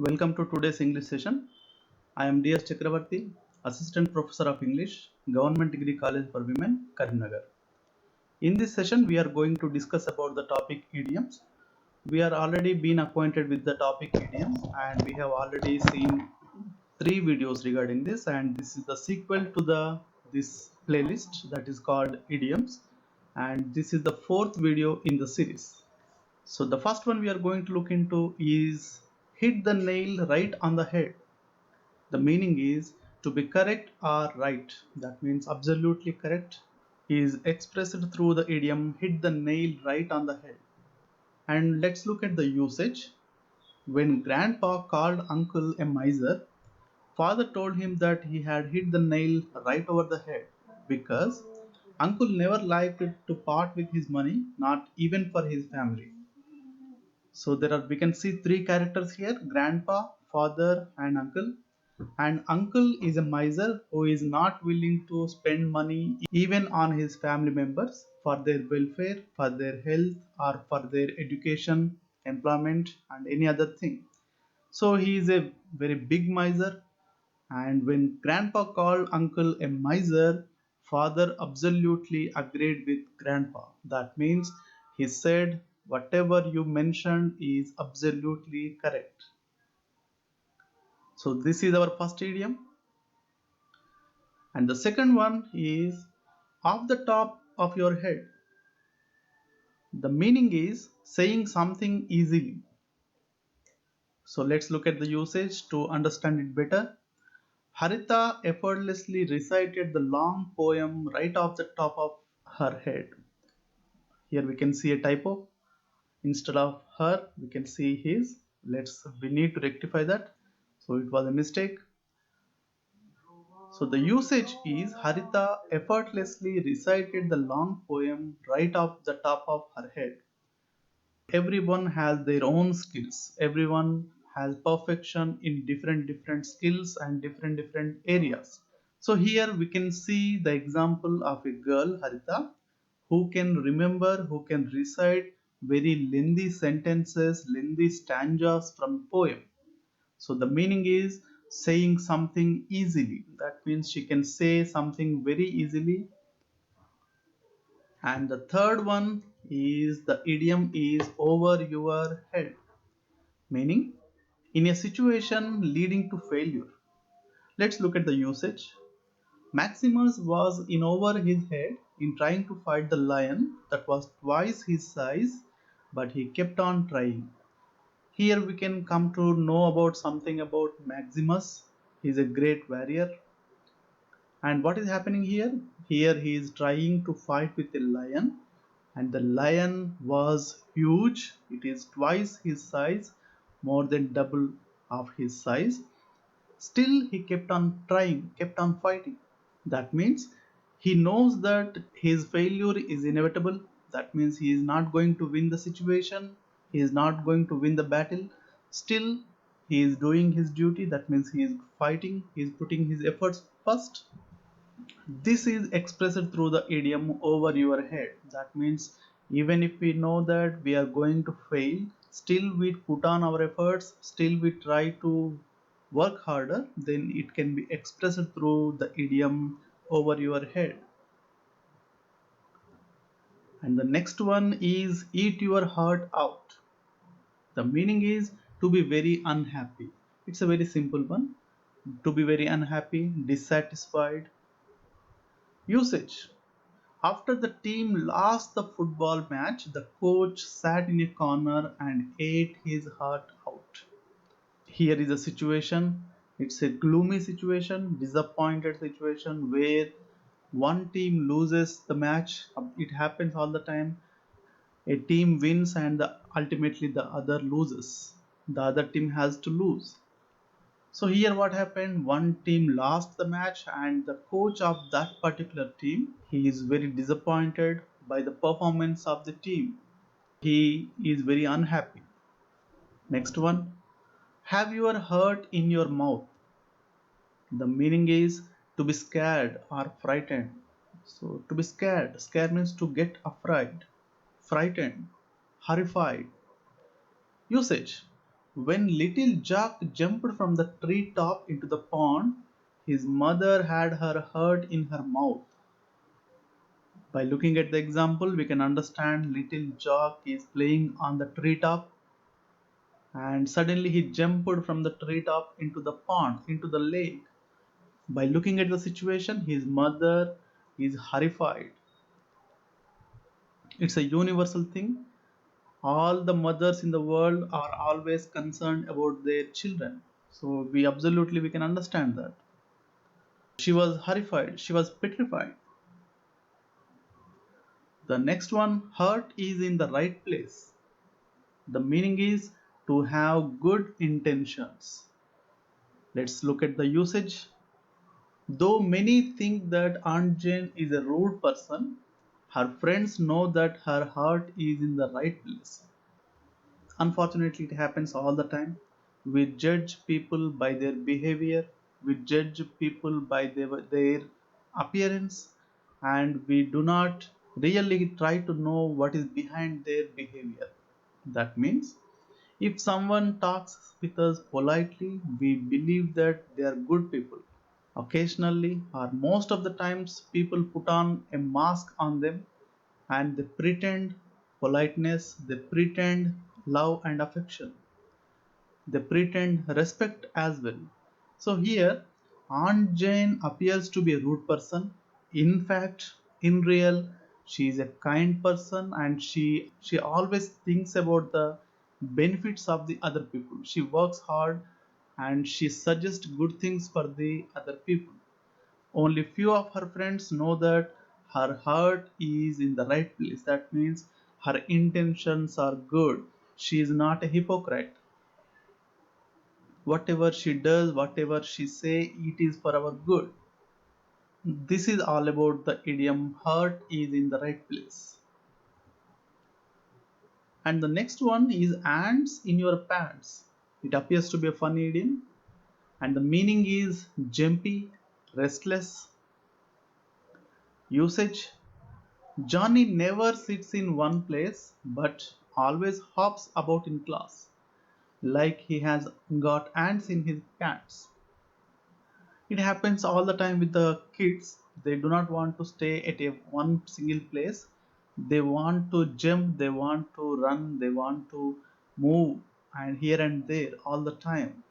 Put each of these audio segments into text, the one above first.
Welcome to today's English session. I am DS Chakravarti, Assistant Professor of English, Government Degree College for Women, Karimnagar. In this session, we are going to discuss about the topic idioms. We are already been acquainted with the topic idioms and we have already seen three videos regarding this, and this is the sequel to this playlist that is called idioms, and this is the fourth video in the series. So the first one we are going to look into is hit the nail right on the head. The meaning is to be correct or right. That means absolutely correct is expressed through the idiom hit the nail right on the head. And let's look at the usage. When grandpa called uncle a miser, father told him that he had hit the nail right over the head because uncle never liked to part with his money, not even for his family. So we can see three characters here: grandpa, father, and uncle. And uncle is a miser who is not willing to spend money even on his family members for their welfare, for their health, or for their education, employment, and any other thing. So he is a very big miser, and when grandpa called uncle a miser, father absolutely agreed with grandpa. That means he said, whatever you mentioned is absolutely correct. So this is our first idiom. And the second one is off the top of your head. The meaning is saying something easily. So let's look at the usage to understand it better. Harita effortlessly recited the long poem right off the top of her head. Here we can see a typo. Instead of her, we can see his. We need to rectify that. So it was a mistake. So the usage is Harita effortlessly recited the long poem right off the top of her head. Everyone has their own skills. Everyone has perfection in different skills and different areas. So here we can see the example of a girl, Harita, who can remember, who can recite very lengthy sentences, lengthy stanzas from poem. So the meaning is saying something easily. That means she can say something very easily. And the third one is the idiom is over your head. Meaning in a situation leading to failure. Let's look at the usage. Maximus was in over his head in trying to fight the lion that was twice his size, but he kept on trying. Here we can come to know about something about Maximus. He is a great warrior. And what is happening here? Here he is trying to fight with a lion, and the lion was huge. It is twice his size, more than double of his size. Still, he kept on trying, kept on fighting. That means he knows that his failure is inevitable. That means he is not going to win the situation, he is not going to win the battle. Still, he is doing his duty. That means he is fighting, he is putting his efforts first. This is expressed through the idiom over your head. That means even if we know that we are going to fail, still we put on our efforts, still we try to work harder, then it can be expressed through the idiom over your head. And the next one is eat your heart out. The meaning is to be very unhappy. It's a very simple one. To be very unhappy, dissatisfied. Usage. After the team lost the football match, the coach sat in a corner and ate his heart out. Here is a situation. It's a gloomy situation, disappointed situation where one team loses the match. It happens all the time. A team wins and ultimately the other loses. The other team has to lose. So here what happened, one team lost the match and the coach of that particular team, he is very disappointed by the performance of the team. He is very unhappy. Next one, have your heart in your mouth. The meaning is to be scared or frightened. So to be scared, scare means to get afraid, frightened, horrified. Usage. When little Jack jumped from the tree top into the pond, his mother had her heart in her mouth. By looking at the example, we can understand little Jack is playing on the treetop and suddenly he jumped from the treetop into the pond, into the lake. By looking at the situation, his mother is horrified. It's a universal thing. All the mothers in the world are always concerned about their children. So we can understand that. She was horrified, she was petrified. The next one, heart is in the right place. The meaning is to have good intentions. Let's look at the usage. Though many think that Aunt Jane is a rude person, her friends know that her heart is in the right place. Unfortunately, it happens all the time. We judge people by their behavior, we judge people by their appearance, and we do not really try to know what is behind their behavior. That means if someone talks with us politely, we believe that they are good people. Occasionally, or most of the times, people put on a mask on them and they pretend politeness, they pretend love and affection, they pretend respect as well. So here, Aunt Jane appears to be a rude person. In fact, in real, she is a kind person and she always thinks about the benefits of the other people. She works hard and she suggests good things for the other people. Only few of her friends know that her heart is in the right place. That means her intentions are good. She is not a hypocrite. Whatever she does, whatever she say, it is for our good. This is all about the idiom heart is in the right place. And the next one is ants in your pants. It appears to be a funny idiom and the meaning is jumpy, restless. Usage: Johnny never sits in one place but always hops about in class, like he has got ants in his pants. It happens all the time with the kids. They do not want to stay at a one single place. They want to jump, they want to run, they want to move and here and there all the time.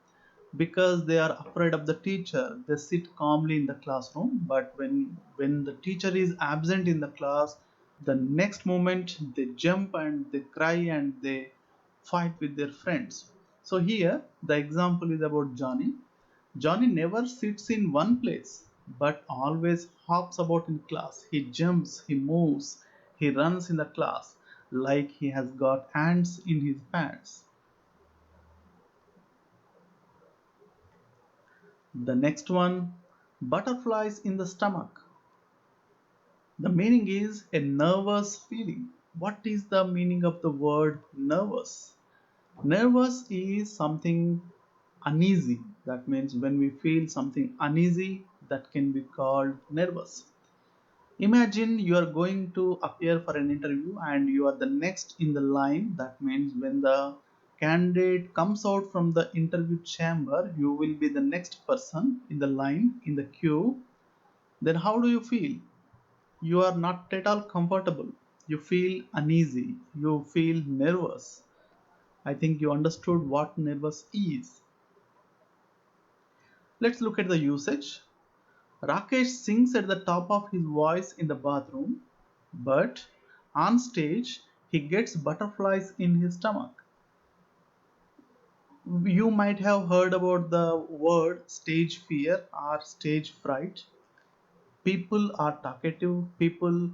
Because they are afraid of the teacher, they sit calmly in the classroom, but when the teacher is absent in the class, the next moment they jump and they cry and they fight with their friends. So here the example is about Johnny. Johnny never sits in one place but always hops about in class. He jumps, he moves, he runs in the class like he has got ants in his pants. The next one, butterflies in the stomach. The meaning is a nervous feeling. What is the meaning of the word nervous? Nervous is something uneasy. That means when we feel something uneasy, that can be called nervous. Imagine you are going to appear for an interview and you are the next in the line. That means when the candidate comes out from the interview chamber, you will be the next person in the line, in the queue. Then how do you feel? You are not at all comfortable. You feel uneasy. You feel nervous. I think you understood what nervous is. Let's look at the usage. Rakesh sings at the top of his voice in the bathroom, but on stage he gets butterflies in his stomach. You might have heard about the word stage fear or stage fright. People are talkative, people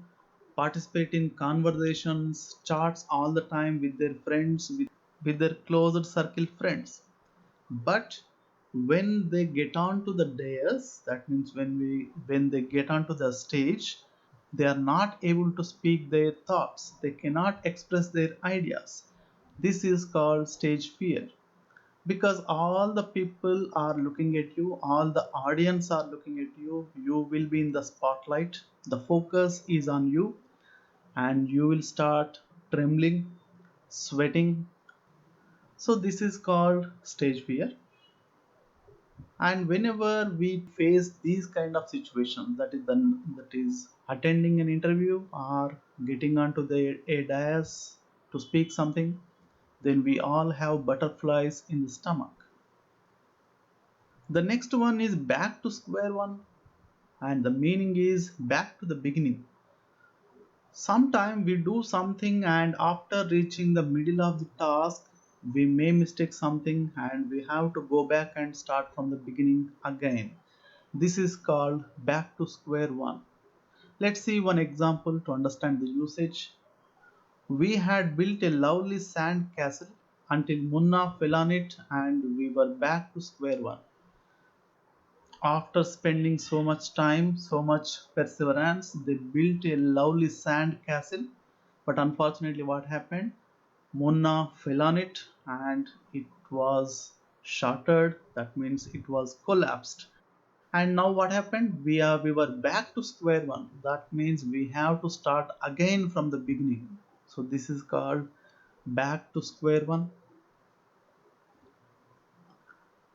participate in conversations, chats all the time with their friends, with their closed circle friends. But when they get onto the dais, that means when they get onto the stage, they are not able to speak their thoughts. They cannot express their ideas. This is called stage fear because all the people are looking at you, all the audience are looking at you. You will be in the spotlight. The focus is on you, and you will start trembling, sweating, So this is called stage fear. And whenever we face these kind of situations, that is attending an interview or getting onto the a dais to speak something, then we all have butterflies in the stomach. The next one is back to square one, and the meaning is back to the beginning. Sometimes we do something and after reaching the middle of the task, we may mistake something and we have to go back and start from the beginning again. This is called back to square one. Let's see one example to understand the usage. We had built a lovely sand castle until Munna fell on it and we were back to square one. After spending so much time, so much perseverance, they built a lovely sand castle. But unfortunately, what happened? Munna fell on it and it was shattered. That means it was collapsed. And now what happened? We were back to square one. That means we have to start again from the beginning. So this is called back to square one.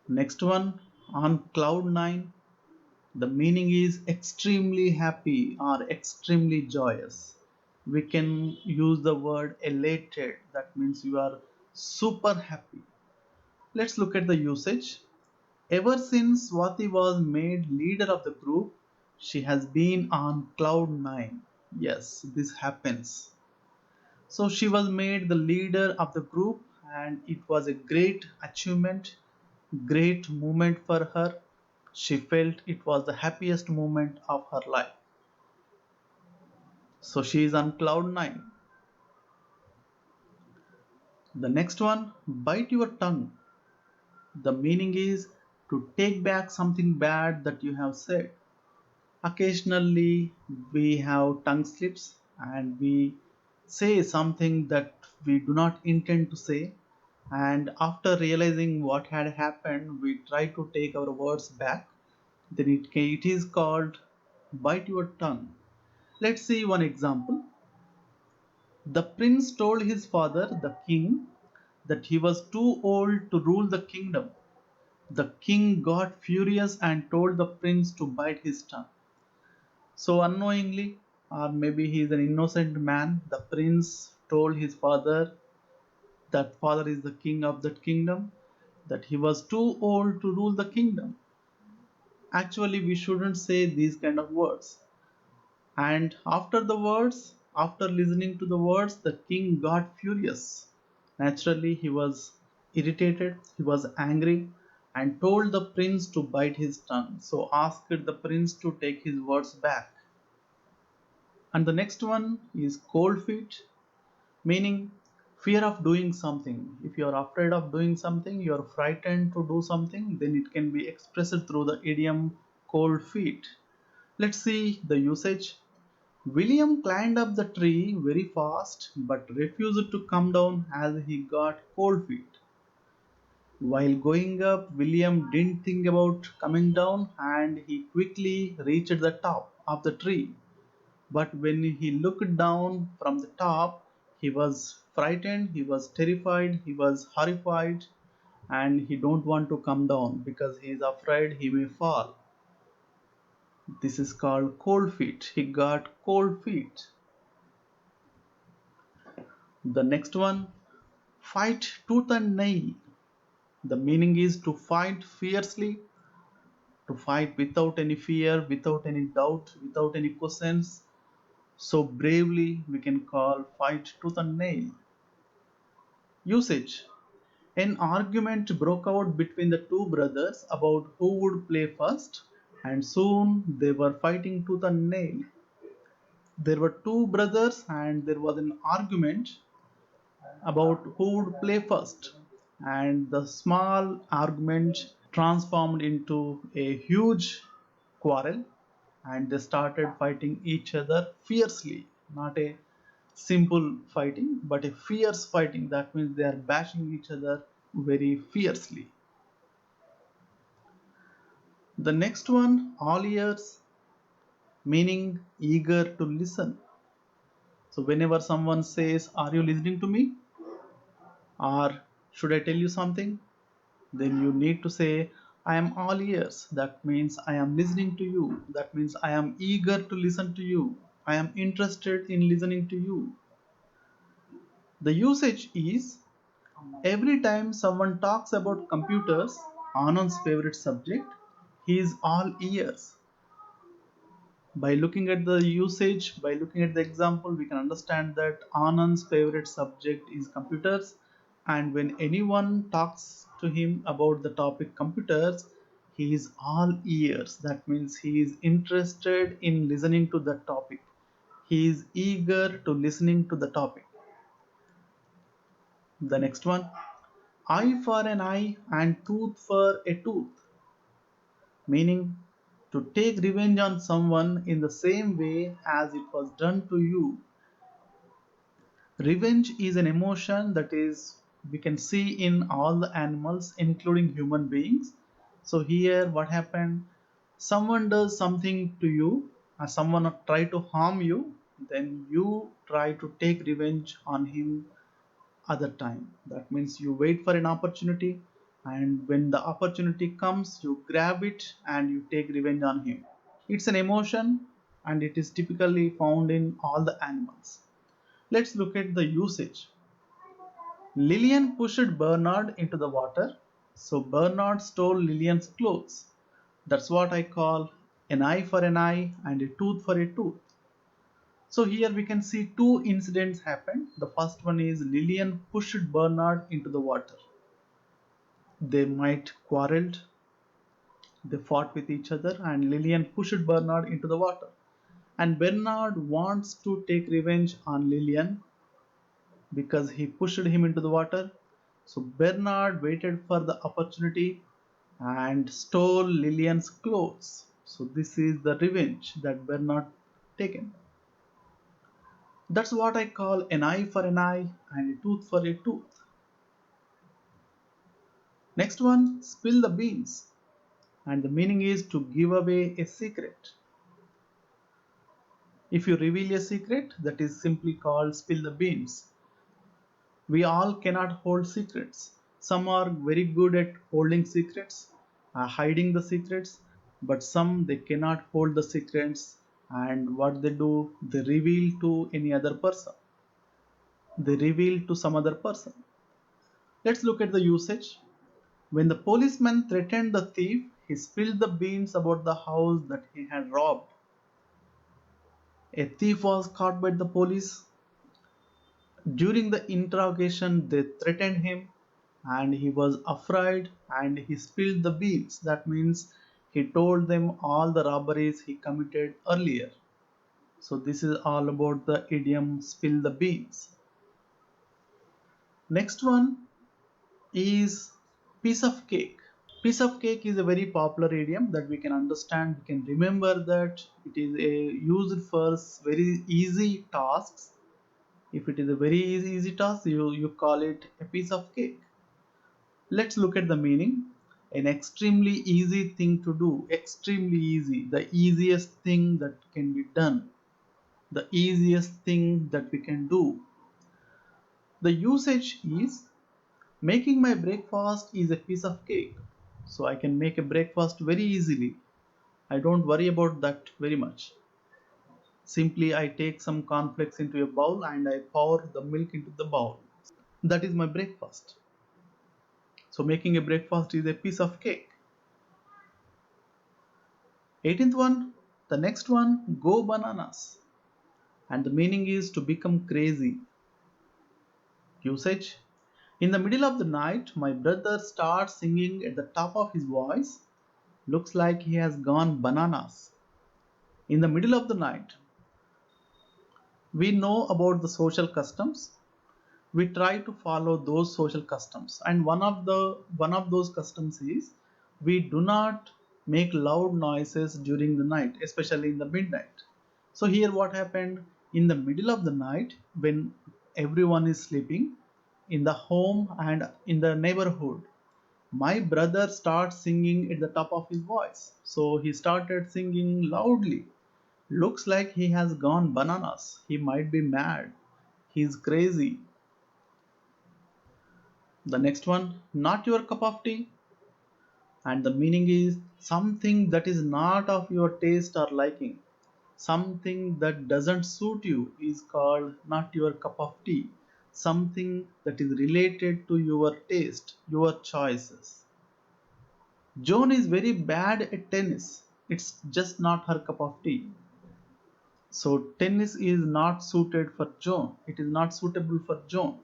Next one, on cloud nine. The meaning is extremely happy or extremely joyous. We can use the word elated. That means you are super happy. Let's look at the usage. Ever since Swati was made leader of the group, she has been on cloud nine. Yes, this happens. So she was made the leader of the group, and it was a great achievement, great moment for her. She felt it was the happiest moment of her life. So she is on cloud nine. The next one, bite your tongue. The meaning is to take back something bad that you have said. Occasionally, we have tongue slips and we say something that we do not intend to say. And after realizing what had happened, we try to take our words back. Then it is called bite your tongue. Let's see one example. The prince told his father, the king, that he was too old to rule the kingdom. The king got furious and told the prince to bite his tongue. So, unknowingly, or maybe he is an innocent man, the prince told his father, that father is the king of that kingdom, that he was too old to rule the kingdom. Actually, we shouldn't say these kind of words. And after listening to the words, the king got furious. Naturally, he was irritated, he was angry, and told the prince to bite his tongue. So asked the prince to take his words back. And the next one is cold feet, meaning fear of doing something. If you are afraid of doing something, you are frightened to do something, then it can be expressed through the idiom cold feet. Let's see the usage. William climbed up the tree very fast but refused to come down as he got cold feet. While going up, William didn't think about coming down and he quickly reached the top of the tree. But when he looked down from the top, he was frightened, he was terrified, he was horrified, and he don't want to come down because he is afraid he may fall. This is called cold feet. He got cold feet. The next one, fight tooth and nail. The meaning is to fight fiercely, to fight without any fear, without any doubt, without any questions. So bravely we can call fight tooth and nail. Usage. An argument broke out between the two brothers about who would play first, and soon they were fighting tooth and nail. There were two brothers, and there was an argument about who would play first. And the small argument transformed into a huge quarrel, and they started fighting each other fiercely. Not a simple fighting, but a fierce fighting. That means they are bashing each other very fiercely. The next one, all ears, meaning eager to listen. So whenever someone says, "Are you listening to me?" or Should I tell you something? Then you need to say, I am all ears. That means I am listening to you. That means I am eager to listen to you. I am interested in listening to you. The usage is every time someone talks about computers, Anand's favorite subject, he is all ears. By looking at the usage, by looking at the example, we can understand that Anand's favorite subject is computers, and when anyone talks to him about the topic computers, he is all ears. That means he is interested in listening to the topic. He is eager to listening to the topic. The next one, eye for an eye and tooth for a tooth, meaning to take revenge on someone in the same way as it was done to you. Revenge is an emotion that is we can see in all the animals, including human beings. So here, what happened? Someone does something to you, or someone try to harm you, then you try to take revenge on him other time. That means you wait for an opportunity, and when the opportunity comes, you grab it and you take revenge on him. It's an emotion, and it is typically found in all the animals. Let's look at the usage. Lillian pushed Bernard into the water, so Bernard stole Lillian's clothes. That's what I call an eye for an eye and a tooth for a tooth. So here we can see two incidents happen. The first one is Lillian pushed Bernard into the water. They might quarreled, they fought with each other, and Lillian pushed Bernard into the water. And Bernard wants to take revenge on Lillian because he pushed him into the water. So Bernard waited for the opportunity and stole Lillian's clothes. So this is the revenge that Bernard taken. That's what I call an eye for an eye and a tooth for a tooth. Next one, spill the beans. And the meaning is to give away a secret. If you reveal a secret, that is simply called spill the beans. We all cannot hold secrets. Some are very good at holding secrets, hiding the secrets, but some they cannot hold the secrets, and what they do, they reveal to any other person. They reveal to some other person. Let's look at the usage. When the policeman threatened the thief, he spilled the beans about the house that he had robbed. A thief was caught by the police. During the interrogation, they threatened him and he was afraid and he spilled the beans. That means he told them all the robberies he committed earlier. So, this is all about the idiom spill the beans. Next one is piece of cake. Piece of cake is a very popular idiom that we can understand. We can remember that it is used for very easy tasks. If it is a very easy task, you call it a piece of cake. Let's look at the meaning. An extremely easy thing to do. Extremely easy. The easiest thing that can be done. The easiest thing that we can do. The usage is making my breakfast is a piece of cake. So I can make a breakfast very easily. I don't worry about that very much. Simply I take some cornflakes into a bowl and I pour the milk into the bowl. That is my breakfast. So making a breakfast is a piece of cake. 18th one, the next one, go bananas. And the meaning is to become crazy. Usage, in the middle of the night, my brother starts singing at the top of his voice. Looks like he has gone bananas. In the middle of the night, we know about the social customs. We try to follow those social customs, and one of those customs is we do not make loud noises during the night, especially in the midnight. So here what happened, in the middle of the night when everyone is sleeping in the home and in the neighborhood, my brother starts singing at the top of his voice. So he started singing loudly. Looks like he has gone bananas. He might be mad. He's crazy. The next one, not your cup of tea, and the meaning is something that is not of your taste or liking. Something that doesn't suit you is called not your cup of tea. Something that is related to your taste, your choices. Joan is very bad at tennis. It's just not her cup of tea. So tennis is not suited for Joan. It is not suitable for Joan.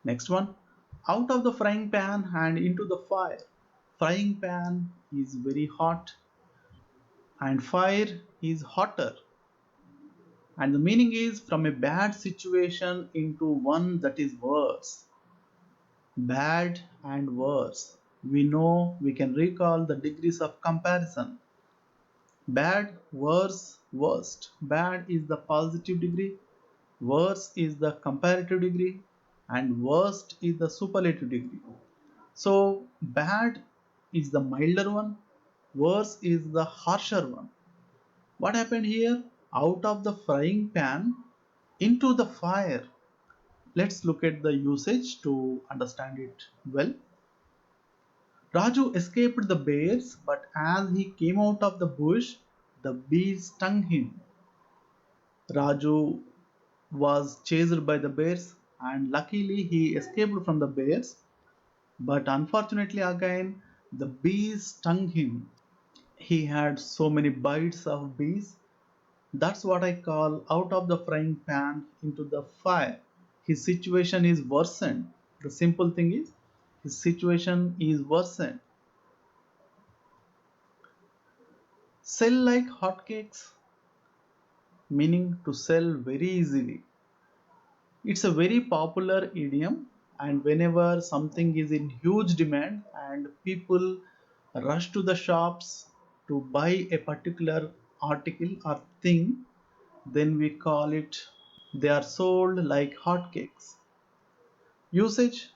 Next one. Out of the frying pan and into the fire. Frying pan is very hot and fire is hotter. And the meaning is from a bad situation into one that is worse. Bad and worse. We know we can recall the degrees of comparison. Bad, worse, worst. Bad is the positive degree, worse is the comparative degree, and worst is the superlative degree. So, bad is the milder one, worse is the harsher one. What happened here? Out of the frying pan into the fire. Let's look at the usage to understand it well. Raju escaped the bears, but as he came out of the bush, the bees stung him. Raju was chased by the bears, and luckily he escaped from the bears, but unfortunately again the bees stung him. He had so many bites of bees. That's what I call out of the frying pan into the fire. His situation is worsened. The simple thing is, his situation is worsened. Sell like hotcakes, meaning to sell very easily. It's a very popular idiom, and whenever something is in huge demand and people rush to the shops to buy a particular article or thing, then we call it they are sold like hotcakes. Usage: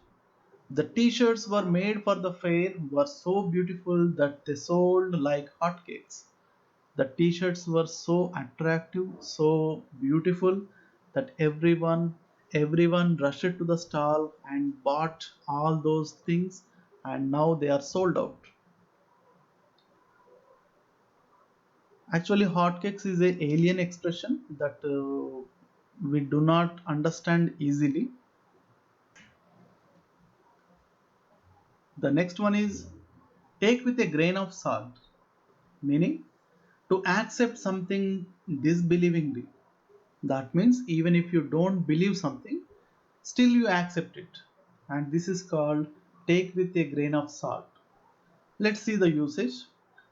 the t-shirts were made for the fair were so beautiful that they sold like hotcakes. The t-shirts were so attractive, so beautiful that everyone rushed to the stall and bought all those things, and now they are sold out. Actually, hotcakes is a alien expression that we do not understand easily. The next one is take with a grain of salt, meaning to accept something disbelievingly. That means even if you don't believe something, still you accept it. And this is called take with a grain of salt. Let's see the usage.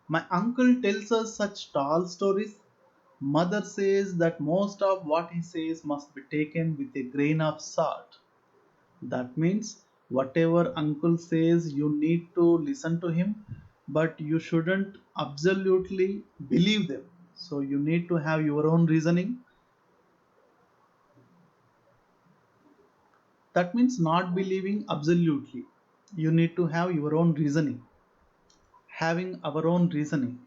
My uncle tells us such tall stories. Mother says that most of what he says must be taken with a grain of salt. That means whatever uncle says, you need to listen to him, but you shouldn't absolutely believe them. So you need to have your own reasoning. That means not believing absolutely. You need to have your own reasoning. Having our own reasoning.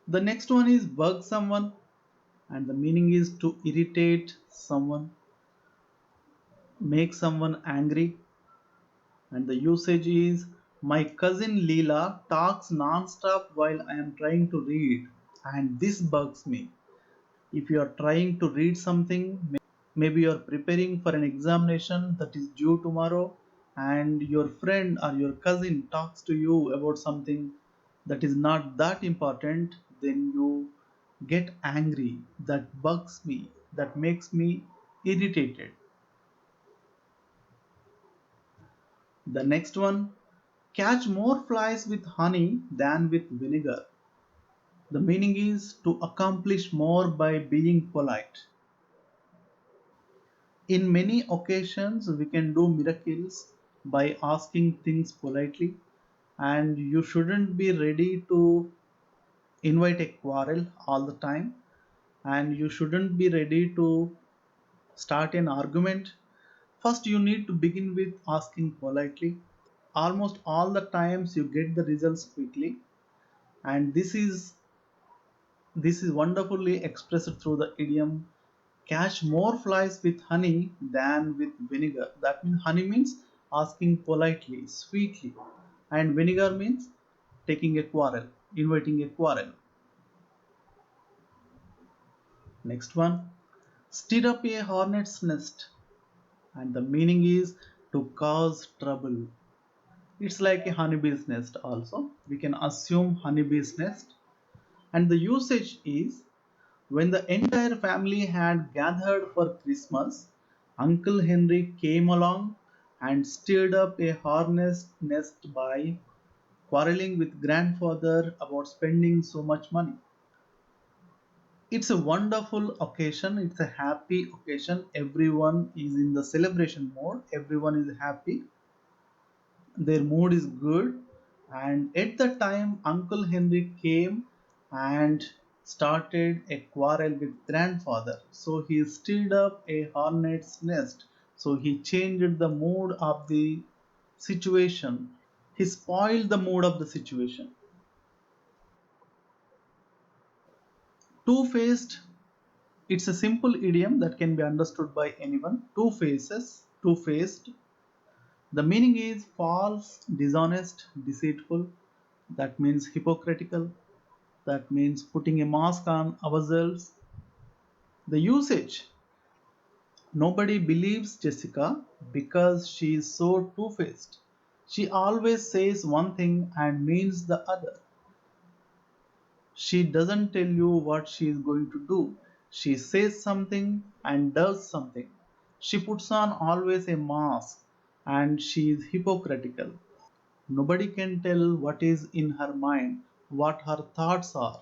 The next one is bug someone, and the meaning is to irritate someone, make someone angry, and the usage is my cousin Leela talks non-stop while I am trying to read, and this bugs me. If you are trying to read something, maybe you are preparing for an examination that is due tomorrow, and your friend or your cousin talks to you about something that is not that important, then you get angry. That bugs me, that makes me irritated. The next one, catch more flies with honey than with vinegar. The meaning is to accomplish more by being polite. In many occasions, we can do miracles by asking things politely, and you shouldn't be ready to invite a quarrel all the time, and you shouldn't be ready to start an argument. First, you need to begin with asking politely. Almost all the times, you get the results quickly, and this is wonderfully expressed through the idiom catch more flies with honey than with vinegar. That means honey means asking politely, sweetly, and vinegar means taking a quarrel, inviting a quarrel. Next one, stir up a hornet's nest, and the meaning is to cause trouble. It's like a honeybee's nest also. We can assume honeybee's nest. And the usage is when the entire family had gathered for Christmas, Uncle Henry came along and stirred up a hornet's nest by quarreling with grandfather about spending so much money. It's a wonderful occasion, it's a happy occasion. Everyone is in the celebration mode, everyone is happy, their mood is good. And at the time, Uncle Henry came and started a quarrel with grandfather. So he stirred up a hornet's nest. So he changed the mood of the situation. He spoiled the mood of the situation. Two faced, it's a simple idiom that can be understood by anyone. Two faces, two faced. The meaning is false, dishonest, deceitful. That means hypocritical. That means putting a mask on ourselves. The usage, nobody believes Jessica because she is so two faced. She always says one thing and means the other. She doesn't tell you what she is going to do. She says something and does something. She puts on always a mask and she is hypocritical. Nobody can tell what is in her mind, what her thoughts are.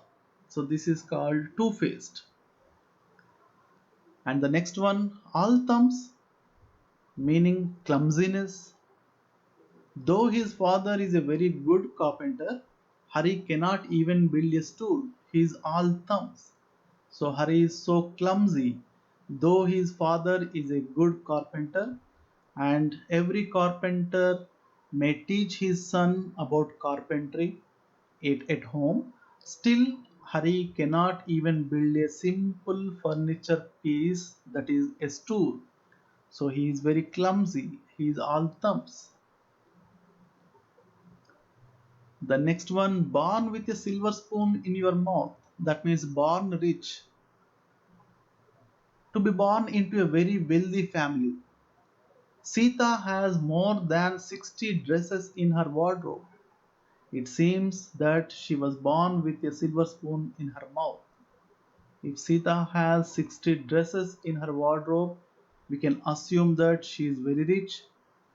So this is called two faced. And the next one, all thumbs, meaning clumsiness. Though his father is a very good carpenter, Hari cannot even build a stool. He is all thumbs. So Hari is so clumsy. Though his father is a good carpenter, and every carpenter may teach his son about carpentry at home, still Hari cannot even build a simple furniture piece, that is a stool. So he is very clumsy. He is all thumbs. The next one, born with a silver spoon in your mouth. That means born rich. To be born into a very wealthy family. Sita has more than 60 dresses in her wardrobe. It seems that she was born with a silver spoon in her mouth. If Sita has 60 dresses in her wardrobe, we can assume that she is very rich,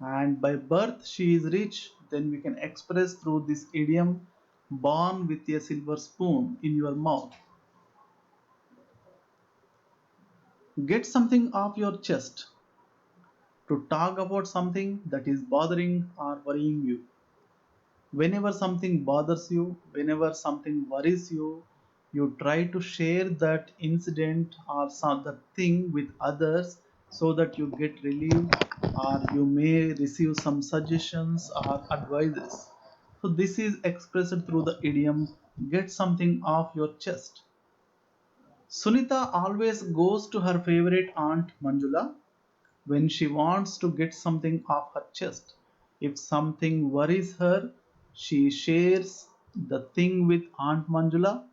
and by birth she is rich. Then we can express through this idiom, born with a silver spoon in your mouth. Get something off your chest, to talk about something that is bothering or worrying you. Whenever something bothers you, whenever something worries you, you try to share that incident or some that thing with others so that you get relief, or you may receive some suggestions or advices. So this is expressed through the idiom get something off your chest. Sunita always goes to her favorite aunt Manjula when she wants to get something off her chest. If something worries her, she shares the thing with Aunt Manjula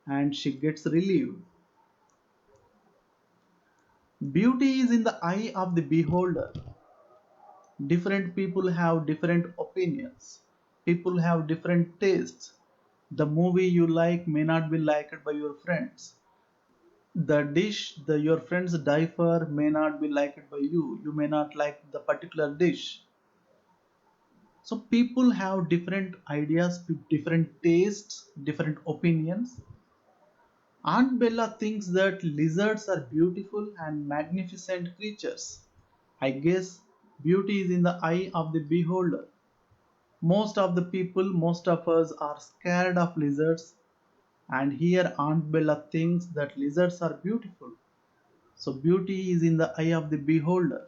and she gets relieved. Beauty is in the eye of the beholder. Different people have different opinions. People have different tastes. The movie you like may not be liked by your friends. The dish that your friends die for may not be liked by you. You may not like the particular dish. So people have different ideas, different tastes, different opinions. Aunt Bella thinks that lizards are beautiful and magnificent creatures. I guess beauty is in the eye of the beholder. Most of the people, most of us are scared of lizards, and here Aunt Bella thinks that lizards are beautiful. So beauty is in the eye of the beholder.